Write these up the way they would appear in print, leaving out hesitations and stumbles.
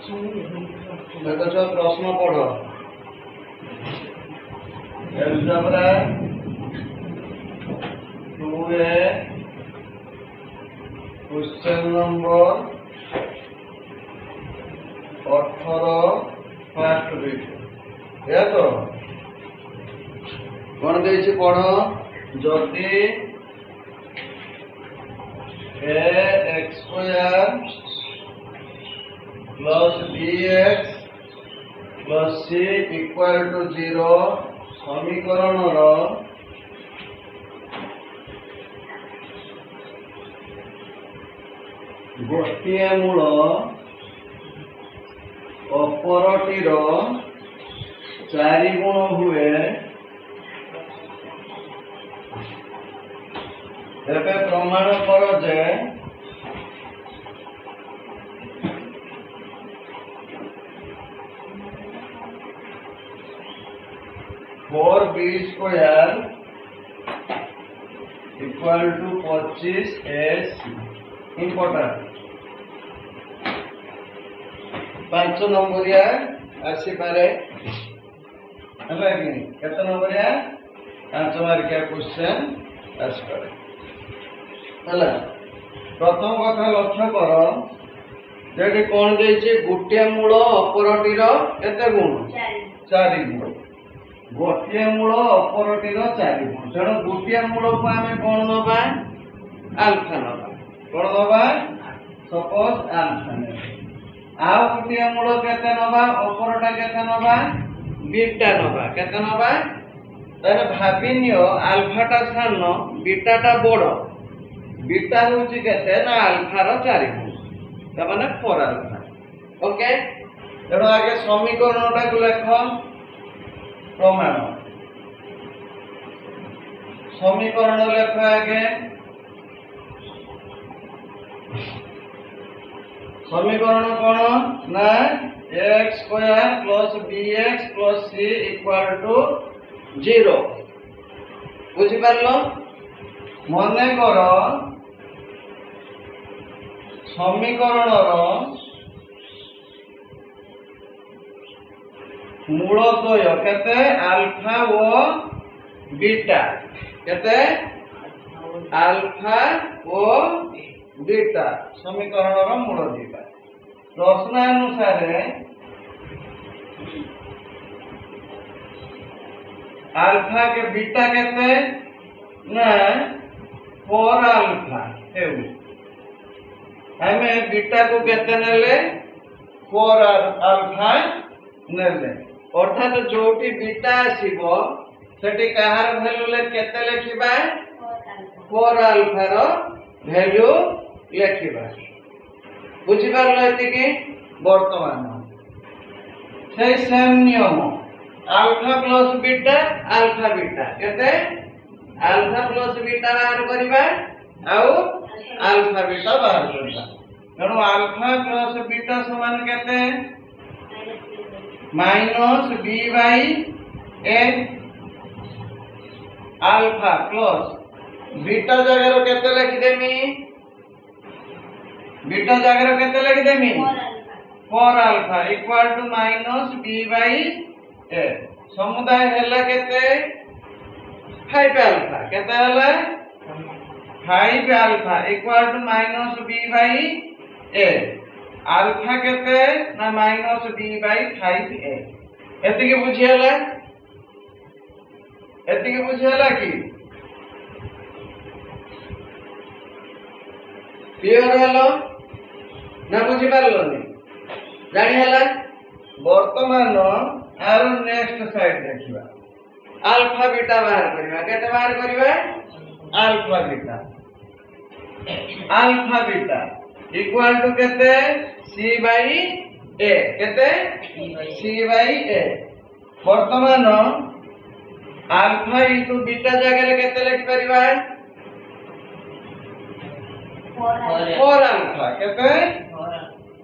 देखो जो प्रश्न पढ़ो algebra 2A question number 18 first bit या तो कौन देछि पढ़ो जदि ax square plus bx plus c equal to 0 समीकरण गोटे मूल अपरटीर 4 गुण हुए एबे प्रमाण कर जे 4b square equal to 25ac important 5 नंबरिया आसी पारे हला कि केते नंबरिया 5 मार्किया क्वेश्चन आसी पारे हला प्रथम कथा लक्ष्य कर जेडी कोन देछि गुटिया मूल अपरटीर केते गुण 4 गुण गोटे मूल अपरटीर 4 गुण तेणु गोटे मूल को आम कौन नवा आल्फा नवा कौन नवा सपोज आल्फा आ गोटे मूल केते नवा अपरटा केते नवा बीटा नवा केते नवा तारे भाबिनियो आल्फाटा सान बीटाटा बड़ बीटा होची केते ना आल्फा रो 4 गुण त माने 4 आल्फा ओके तेणु आगे समीकरणटा को लेख प्रमाण समीकरण लेख आगे समीकरण कौन ना x square plus bx plus c equal to 0 बुझी पारलो मने कर समीकरण मूलद्वय केते अल्फा और बीटा केते अल्फा और बीटा समीकरण रो मूल दीटा प्रश्न अनुसार अल्फा के बीटा केते ना 4 अल्फा हेउ हमें बीटा को केते नेले 4 अल्फा नेले अर्थात जोटी बीटा आसीबो सेठी कहार वैल्यू ले केते लेखिबा 4 अल्फा रो वैल्यू लेखिबा बुझी पारलो एति कि वर्तमान से सेम नियम अल्फा प्लस बीटा केते अल्फा प्लस बीटा बाहर करिबा आउ अल्फा बीटा बाहर करिबा तेणु अल्फा प्लस बीटा समान केते minus b by a alpha plus beta जगह रो केते लिखि देमी बीटा जगह रो केते लिखि देमी 4 alpha equal to minus b by a समुदाय हैला केते 5 अल्फा केते हैला 5 alpha equal to minus b by a alpha केते ना माइनस b बाई 5a एति के बुझियला कि क्लियर हलो ना बुझी पारलोनी जानि हला वर्तमान आर नेक्स्ट साइड देखिबा अल्फा बीटा बाहर करबा केते बाहर करबा अल्फा बीटा इक्वल टू केते c बाई a केते c बाई a वर्तमान अल्फा इनटू बीटा जगह रे केते लिख परिबा 4 अल्फा केते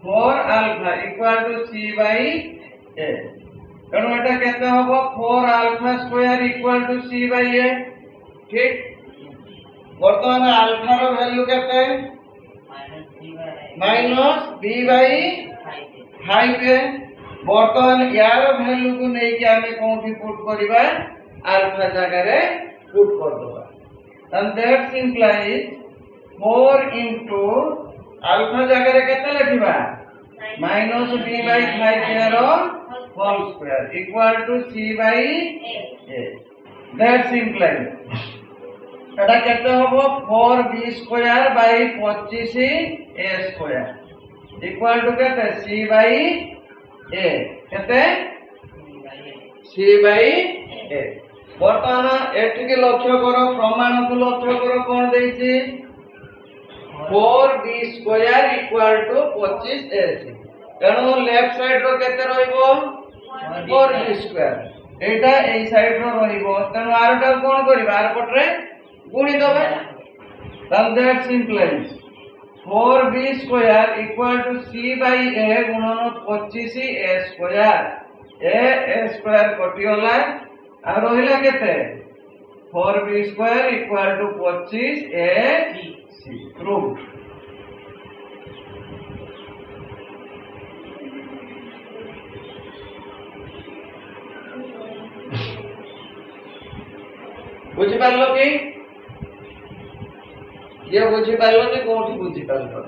4 alpha equal to c by a तेणु एटा केते हबो 4 alpha square equal to c by a ठीक वर्तमान अल्फा रो वैल्यू केते माइनस b बाई 5 बर्तमान यार वैल्यू को नहीं कि हमें कोठी पुट करबा अल्फा जगह रे पुट कर दबा and that implies 4 into alpha जगह रे केते लिखिबा minus b by 5 row whole square equal to c by a that implies এটা কেতে হবো 4b square by 25 a square equal to केते c by a केते c by a बर्तमान एटिके लक्ष्य करो प्रमाण को लक्ष्य करो कोन देछि 4b square equal to 25ac तेणु लेफ्ट साइड रो केते रहइबो 4b स्क्वायर एटा एई साइड रो रहइबो तेणु आरटा कोन करबा आर पटरे गुणी दबा then that implies 4b square equal to c by a गुणन 25a स्क्वायर a स्क्वायर कटियोला आ रहिला केते 4b square equal to 25a c proof बुझि पारलो कि ये बुझि पारलो कि कोठी बुझि पारलो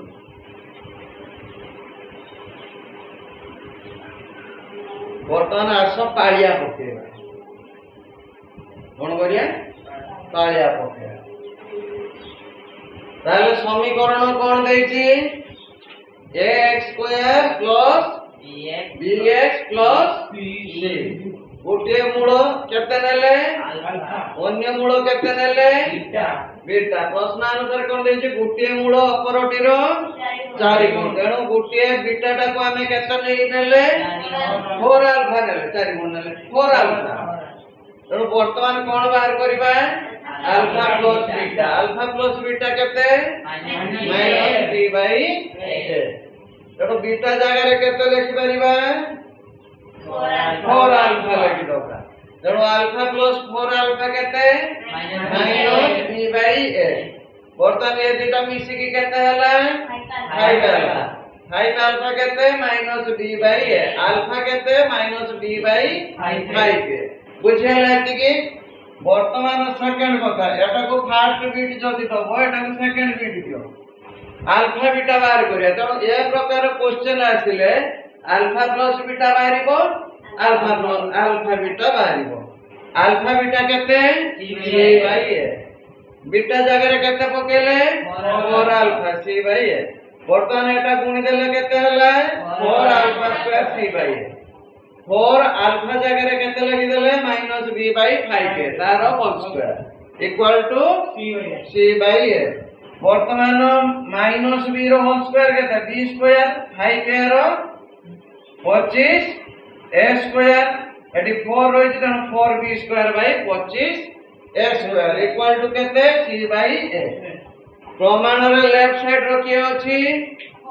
बर्तमान आस पालिया पकेबा कोन करिया पालिया पकेबा ताले समीकरण कोन देछि ax square plus bx plus c गोटे मूल केते नेले अन्य मूल केते नेले बीटा प्रश्न अनुसार कोन देछि गोटे मूल अपरटीर 4 गुण तेणु गोटे बीटाटा को हमें केते नै नेले 4 अल्फा नेले 4 गुण नेले 4 अल्फा तेणु वर्तमान कोन बाहर करबा अल्फा प्लस बीटा केते माइनस b बाय a तेणु बीटा जगह रे केते लिखि परिबा 4 अल्फा लगी दोका तेणु अल्फा प्लस 4 अल्फा केते माइनस b बाय a बर्तमान ये दुटा मिसी की केते हला 5 अल्फा 5 अल्फा केते minus b by a alpha केते माइनस b बाय 5 बुझेला एतिकी वर्तमान सेकंड कथा एटा को फर्स्ट बीट जदी दबो एटा को सेकंड बीट दियो अल्फा बीटा बाहर करिया तेणु ए प्रकार क्वेश्चन आसिले अल्फा प्लस बीटा बाहरिबो अल्फा बीटा बाहरिबो अल्फा बीटा केते c बाय a बीटा जगह रे केते पकेले 4 अल्फा c बाय a वर्तमान एटा गुणी देले केते हला 4 alpha square c by a 4 alpha जगह रे केते लगी देले माइनस b बाय 5 तारो whole square equal to c by a वर्तमान माइनस b रो होल स्क्वायर केते b स्क्वायर 5 रो 25 a स्क्वायर एटी 4 रही तेणु 4b square by 25 a square equal to केते c बाय a प्रमाण रे लेफ्ट साइड रो के अछि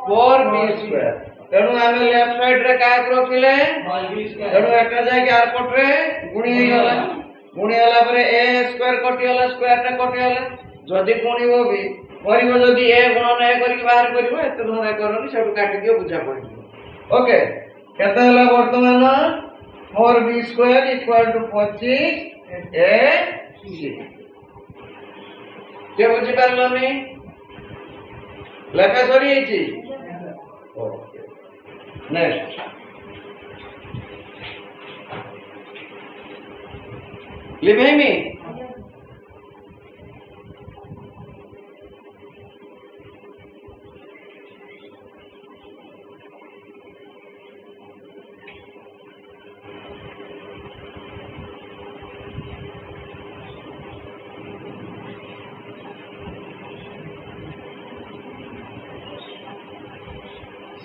4b स्क्वायर तेणु हमें लेफ्ट साइड रे का रखिले तेणु एटा जाय के आर पटरे गुणी होला परे a स्क्वायर कटि होला स्क्वायर टा कटि होला जदी गुणीबो भी करिवो जदी a गुणन a करिक बाहर करिवो एते धरा करनी सेटु काटि दियो बुझा पड़िबो ओके केते हला वर्तमान 4b square equal to 25 a c के बुझि पारलनी लेखा सरी हिची ओके नेक्स्ट लिभाई मी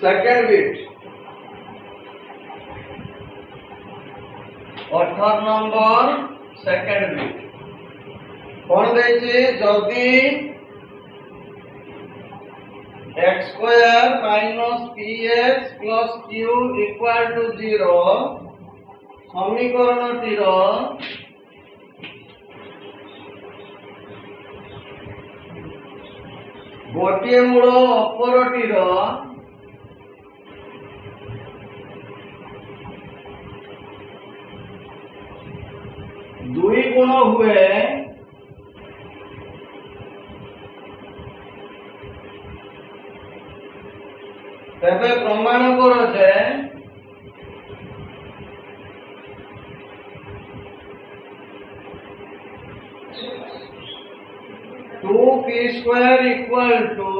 second bit 18 number second bit कोन देछि जदी x square minus px plus q equal to 0 समीकरण टीर गोटे मूल अपरटीर गुण हुए तेबे प्रमाण करो जे 2p square equal to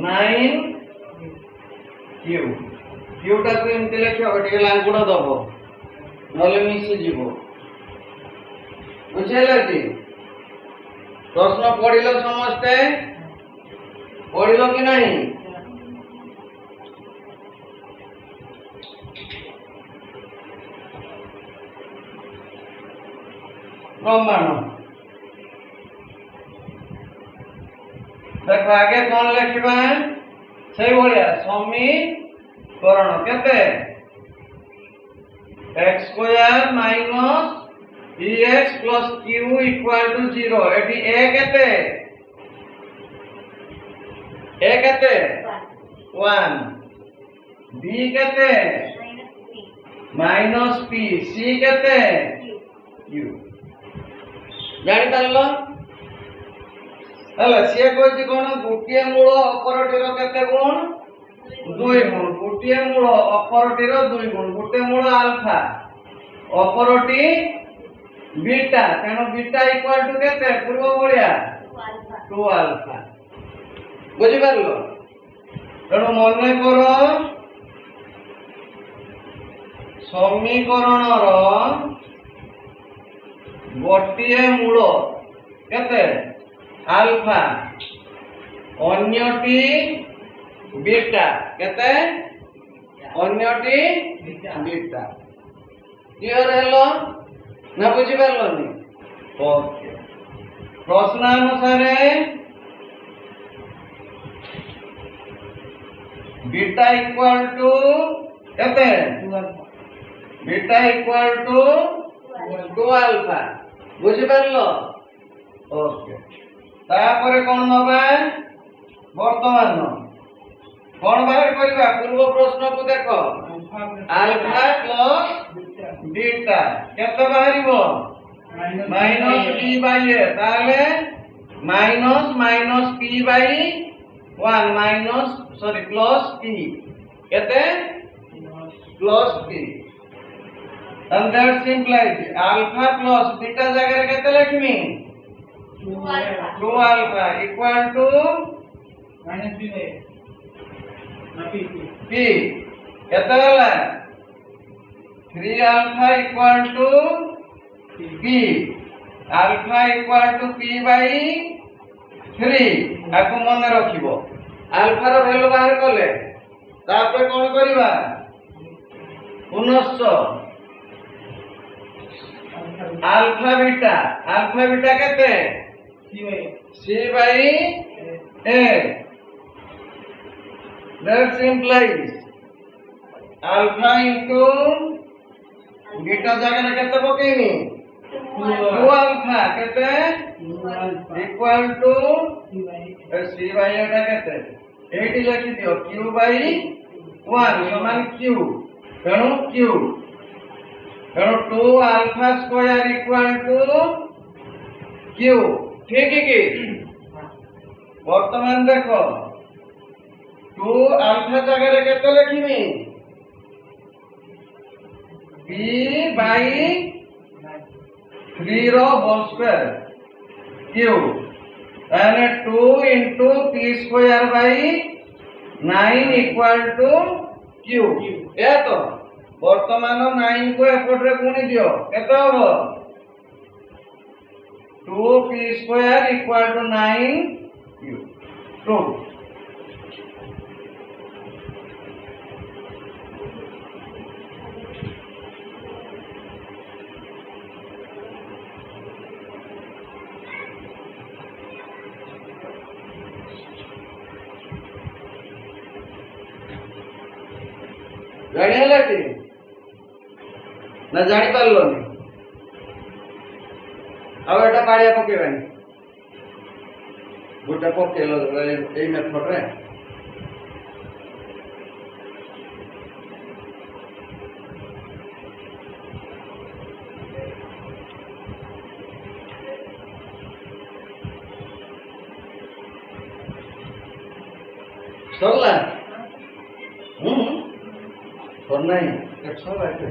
9q q टा को एमती लिखो टिके लांगुड़ दब नले मिसी जीवो बुझेला कि प्रश्न पढ़िलो समस्ते पढ़िलो कि नहीं प्रमाण देखो आगे कौन लिखा से भाया समीकरण केते x square minus ex plus q equal to 0 एटी a केते a 1 b केते माइनस p c केते q जानि पारलो हला से कहछि कोन गोटिए मूल अपरटीर केते गुण 2 गुण गोटिए मूल अपरटीर 2 गुण गोटे मूल अल्फा अपरटी बीटा तेनो बीटा इक्वल टू केते पूर्व भलिया 2 अल्फा बुझि पारलो तेनो मने करो समीकरण रो गोटिए मूल केते अल्फा अन्यटी बीटा केते अन्यटी बीटा क्लियर हेलो ना बुझी पारलोनी ओके प्रश्न अनुसार बीटा इक्वल टू केते बीटा इक्वल टू 2 अल्फा बुझी पारलो ओके तापर कोन नबा वर्तमान कोन बाहर करबा पूर्व प्रश्न को देखो अल्फा प्लस बीटा केते बाहरिबो माइनस b बाय a ताले minus minus p by 1 minus sorry plus p केते plus p and that implies alpha plus beta जगह केते लिखमी 2 alpha equal to minus p केते होला 3 alpha equal to p alpha equal to p by 3 आको मन रखिबो alpha रो value बाहर करले तापर कोन करबा पुनश्च अल्फा बीटा केते c by a that implies alpha into beta जगह केते पकेनी 2 अल्फा केते equal to c by a टा केते एटी लिखि दियो q by 1 समान q तेणु q तेणु 2 alpha square equal to q ठीक है कि वर्तमान देखो 2 अल्फा जगह केते लिखिमी p by 3 रो होल स्क्वायर q यानी 2 into p square by 9 equal to q ये तो वर्तमान 9 को एपट रे गुणी दियो केते होबो 2p square equal to 9q 2 जानी हला कि ना जानी पारलोनी अब एटा पाड़िया पकेबानी गोटा पकेलो ए मेथड रे করলা হুম কর নাই একশো রাখবে